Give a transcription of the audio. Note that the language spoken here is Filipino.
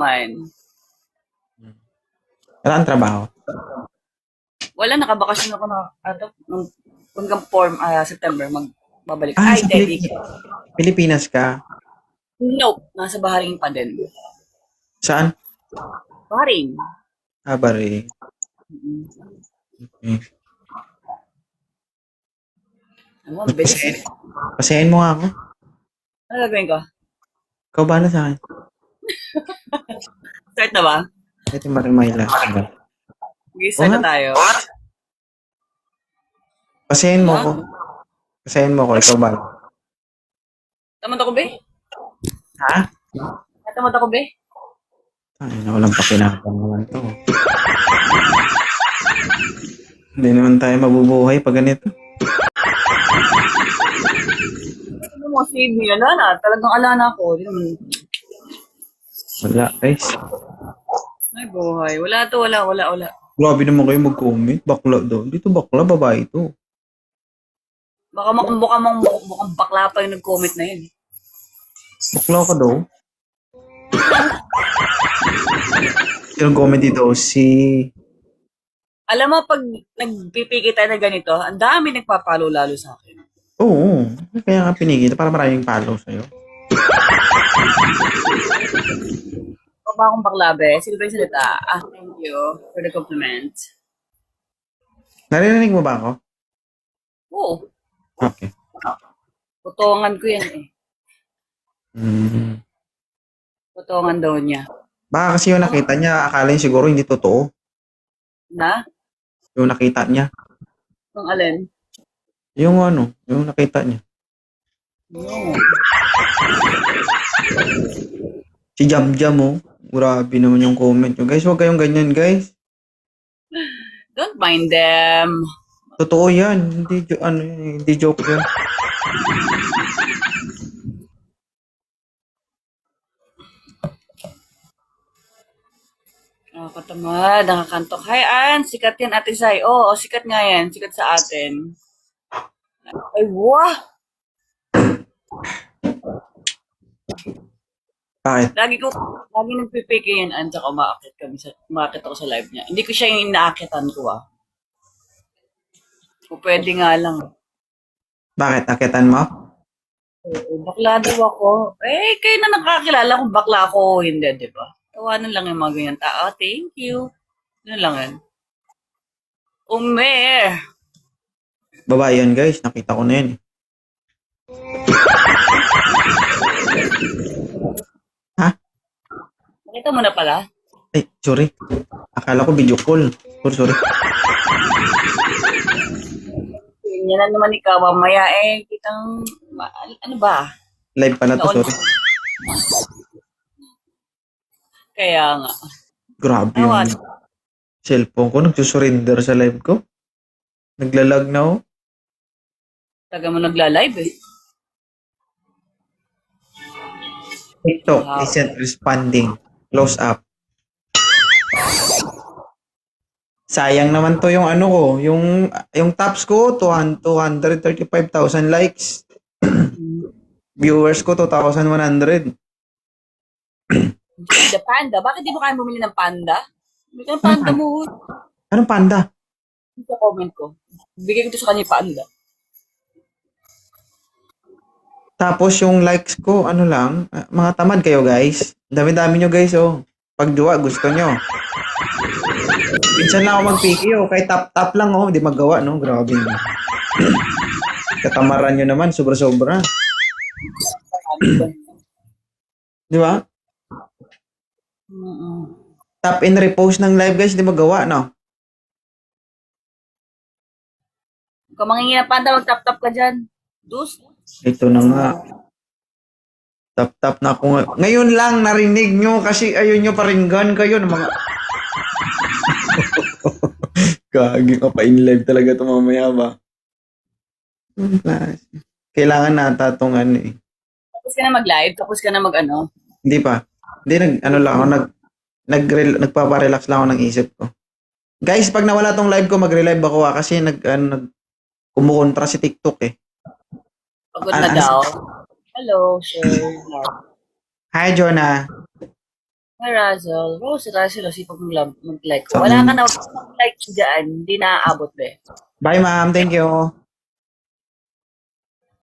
naman. Wala ang trabaho. Wala, nakabakasyon ako na, hanggang September, magbabalik. Ah, Ay, sa Teddy. Pilipinas ka? Nope, nasa Bahrain pa din. Saan? Bahrain. Ah, Bari. Okay. Ano, ang bilis. Pasayin mo nga ako. Ano gagawin ko? Ikaw ba na sa akin? Start na ba? Ito yung Marimay Mag-start na tayo. Pasayin mo ako. Pasayin mo ako. Ikaw ba? Tamad ako, be? Ha? Tamad ako, be? Ay, walang pakinabang naman to. Hindi naman tayo mabubuhay pag ganito. Ano mo, save me? Ala na. Talagang ala na ako. Hindi naman. Wala, guys. Ay, buhay. Wala to, wala. Grabe naman kayo mag-comment. Bakla daw. Dito bakla, babae to. Baka mukhang bakla pa yung nag-comment na yun. Bakla ka daw. Yung comment dito, si... Alam mo, pag nagpipiki tayo na ganito, ang dami nagpapalo lalo sa akin. Oo. Kaya nga pinigil. Para maraming follow sa'yo. O ba akong bakla, be? Sino ba yung salita? Thank you for the compliment. Naririnig mo ba ako? Oo. Okay. Potongan ko yan eh. Hmm. Potongan daw niya. Baka kasi yung nakita niya, akala niya siguro hindi totoo. Na? Yung nakita niya. Ang alin? Yung nakita niya. No. Si Jam oh. Grabe naman yung comment nyo. Guys, huwag kayong ganyan, guys. Don't mind them. Totoo yan. Hindi joke yan. Nakatamad, nakakantok. Hi, Ann. Sikat yan, Ate Sai. Oo, sikat nga yan. Sikat sa atin. Ay, wah! Bakit? Lagi nagpipiki yan, Ann. Tsaka umaakit ako sa live niya. Hindi ko siya yung inaakitan ko, ah. Kung pwede nga lang. Bakit? Akitan mo? Oo, bakla daw ako. Eh, kayo na nakakilala kung bakla ako o hindi, di ba? Tawanan lang yung mga ganyan tao. Thank you. Ano lang yan? Umer! Babae yan, guys. Nakita ko na yan. Ha? Nakita mo na pala? Ay, sorry. Akala ko video call. Sorry. Yan na naman ikaw, mamaya kitang, ano ba? Live pala to, sorry. Kaya nga. Grabe yung cellphone ko. Nagsusurrender sa live ko. Naglalag na ako. Taga mo nagla-live eh. TikTok isn't responding. Close up. Sayang naman to yung ko, yung tops ko, 235,000 likes. Viewers ko, 2,100. The panda? Bakit di mo kaya bumili ng panda? Bumili ka ng panda mo. Anong panda? Sa comment ko. Bigay ko to sa kanya yung panda. Tapos yung likes ko, mga tamad kayo guys. Dami-dami nyo guys, oh. Pag jowa, gusto nyo. Minsan lang ako mag-piki, oh. Kahit tap-tap lang, oh. Hindi magawa, no? Grabe. Katamaran nyo naman, sobra-sobra. Di ba? Tap and repost ng live, guys. Hindi magawa, no? Kung mangingi ng panda, mag-tap-tap ka dyan. Dus. Ito na nga. Tap-tap na ako. Ngayon lang narinig nyo kasi ayun nyo paringgan kayo ng mga... Gagi ka pa in live talaga ito mamaya ba? Kailangan nata itong eh. Tapos ka na mag-live? Tapos ka na mag-ano? Hindi pa. Hindi, nagpaparelax lang ako ng isip ko. Guys, pag nawala tong live ko, magre-live ako kasi kumukontra si TikTok eh. Pagod na daw. Hello, sir. Hi, Jonah. Hi, Razzle. Oh, si Razzle, si pag mag-like. Wala ka na mag-like dyan, hindi naaabot, be. Bye, ma'am. Thank you.